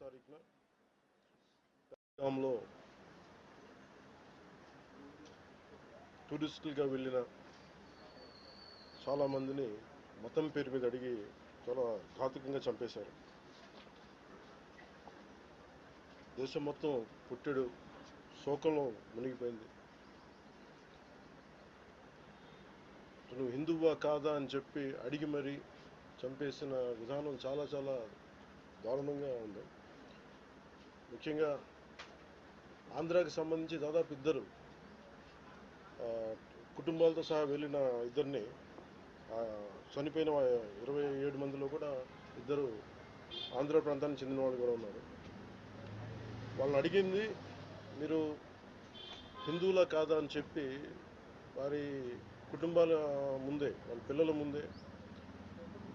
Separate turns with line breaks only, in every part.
తారీఖున గ్రామంలో టూరిస్టులుగా వెళ్ళిన చాలామందిని మతం పేరు మీద అడిగి చాలా ఘాతుకంగా చంపేశారు. దేశం మొత్తం పుట్టెడు శోకంలో మునిగిపోయింది. నువ్వు హిందువా కాదా అని చెప్పి అడిగి మరీ చంపేసిన విధానం చాలా చాలా దారుణంగా ఉంది. ముఖ్యంగా ఆంధ్రాకి సంబంధించి దాదాపు ఇద్దరు కుటుంబాలతో సహా వెళ్ళిన ఇద్దరిని చనిపోయిన 27 మందిలో కూడా ఇద్దరు ఆంధ్ర ప్రాంతానికి చెందిన వాళ్ళు కూడా ఉన్నారు. వాళ్ళని అడిగింది మీరు హిందువులా కాదా అని చెప్పి వారి కుటుంబాల ముందే, వాళ్ళ పిల్లల ముందే,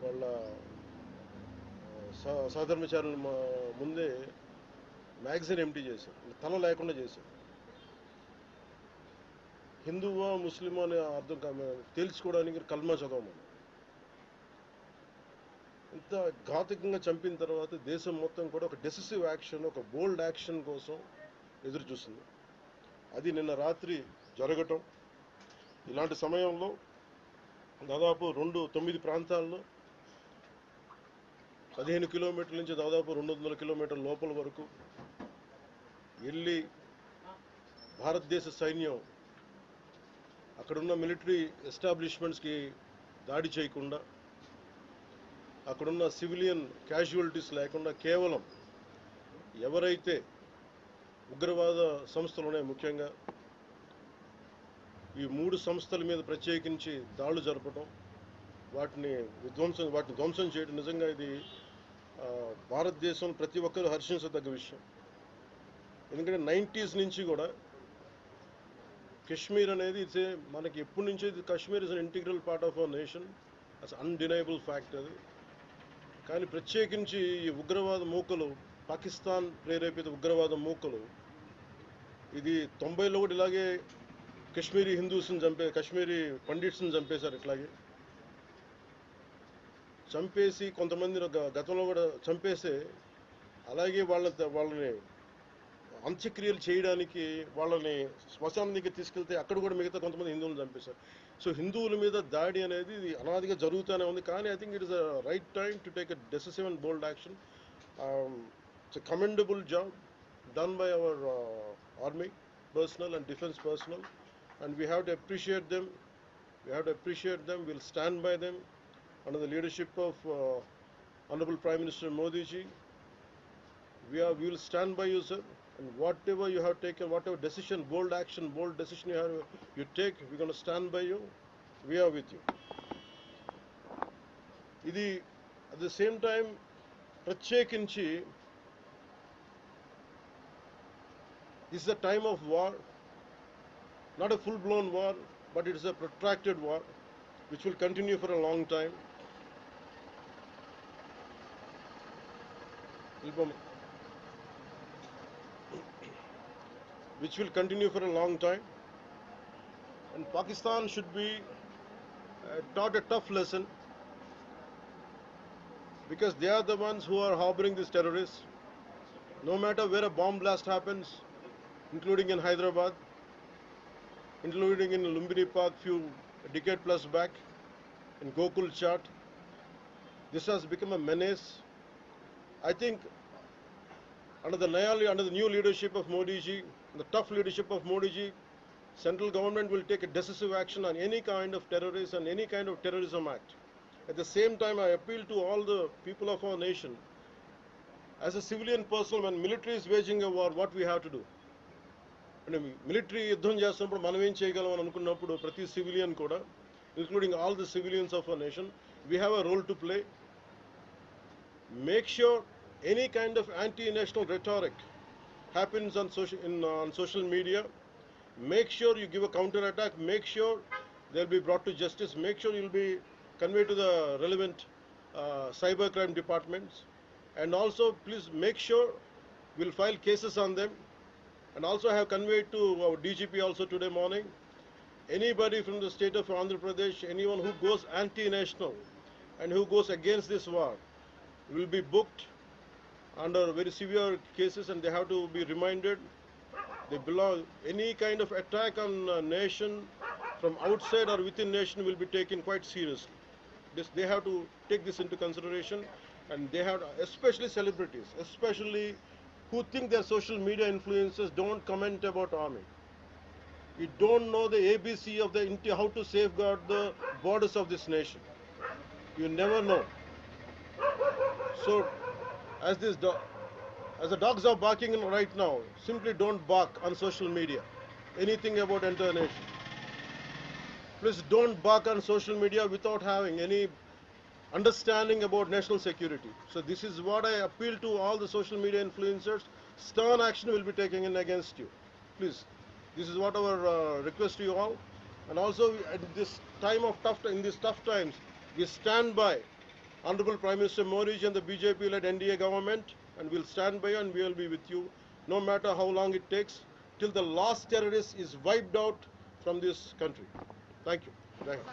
వాళ్ళ సహధర్మచారుల ముందే మ్యాగజైన్ ఎంటీ చేశారు, తల లేకుండా చేశారు. హిందువా ముస్లిమా అనే అర్థం తేల్చుకోవడానికి కల్మా చదవమని. ఇంత ఘాతుకంగా చంపిన తర్వాత దేశం మొత్తం కూడా ఒక డెసిసివ్ యాక్షన్, ఒక బోల్డ్ యాక్షన్ కోసం ఎదురు చూస్తుంది. అది నిన్న రాత్రి జరగటం. ఇలాంటి సమయంలో దాదాపు 9 ప్రాంతాల్లో 15 కిలోమీటర్ల నుంచి దాదాపు 200 కిలోమీటర్ల లోపల వరకు వెళ్ళి భారతదేశ సైన్యం అక్కడున్న మిలిటరీ ఎస్టాబ్లిష్మెంట్స్కి దాడి చేయకుండా, అక్కడున్న సివిలియన్ క్యాజువాలిటీస్ లేకుండా కేవలం ఎవరైతే ఉగ్రవాద సంస్థలు ఉన్నాయో, ముఖ్యంగా ఈ 3 సంస్థల మీద ప్రత్యేకించి దాడులు జరపడం, వాటిని ధ్వంసం చేయడం నిజంగా ఇది భారతదేశం ప్రతి ఒక్కరూ హర్షించదగ్గ విషయం. ఎందుకంటే 90s నుంచి కూడా కశ్మీర్ అనేది మనకి ఎప్పటి నుంచో Kashmir is an integral part of our nation, as undeniable fact అది. కానీ ప్రత్యేకించి ఈ ఉగ్రవాద మూకలు, పాకిస్తాన్ ప్రేరేపిత ఉగ్రవాద మూకలు, ఇది 90లో కూడా ఇలాగే కశ్మీరీ హిందూస్ని కశ్మీరీ పండిట్స్ని చంపేశారు. ఇట్లాగే చంపేసి కొంతమంది గతంలో కూడా చంపేస్తే అలాగే వాళ్ళని అంత్యక్రియలు చేయడానికి వాళ్ళని శ్మశానం దగ్గర తీసుకెళ్తే అక్కడ కూడా మిగతా కొంతమంది హిందువులను చంపేశారు. సో హిందువుల మీద దాడి అనేది ఇది అనాదిగా జరుగుతూనే ఉంది. కానీ I think it is a right time to take a decisive and bold action. It's a commendable job done by our army personnel and defense personnel, and we have to appreciate them. We'll stand by them under the leadership of Honorable Prime Minister Modi ji. We will stand by you, sir, and whatever you have taken, whatever decision, bold decision you take, we're going to stand by you. We are with you. Idi at the same time ప్రత్యేకించి this is a time of war, not a full-blown war, but it is a protracted war which will continue for a long time. And Pakistan should be taught a tough lesson, because they are the ones who are harboring these terrorists. No matter where a bomb blast happens, including in Hyderabad, including in Lumbini Park a decade plus back, in Gokul Chat, this has become a menace. I think under the new leadership of Modi ji, the tough leadership of Modi ji, central government will take a decisive action on any kind of terrorist and any kind of terrorism act. At the same time, I appeal to all the people of our nation, as a civilian person, when military is waging a war, what we have to do? అంటే military యుద్ధం చేస్తున్నప్పుడు మనం ఏం చేయగలం అని అనుకున్నప్పుడు ప్రతి civilian కూడా, including all the civilians of our nation, we have a role to play. Make sure any kind of anti national rhetoric happens on social media. Make sure you give a counter attack. Make sure they'll be brought to justice. Make sure you'll be conveyed to the relevant cybercrime departments. And also please make sure we'll file cases on them. And also I have conveyed to our DGP also today morning, anybody from the state of Andhra Pradesh, anyone who goes anti-national and who goes against this war will be booked under very severe cases, and they have to be reminded. They belong. Any kind of attack on a nation from outside or within nation will be taken quite seriously. They have to take this into consideration, and they have to, especially celebrities, especially who think they're social media influencers, don't comment about army. You don't know the ABC of how to safeguard the borders of this nation. You never know. So, as as the dogs are barking right now, simply don't bark on social media. Anything about entire nation. Please don't bark on social media without having any understanding about national security. So this is what I appeal to all the social media influencers. Stern action will be taken in against you. Please, this is what our request to you all. And also at this time of in these tough times, we stand by Honorable Prime Minister Modi and the BJP-led NDA government, and we'll stand by you and we will be with you, no matter how long it takes, till the last terrorist is wiped out from this country. Thank you. Thank you.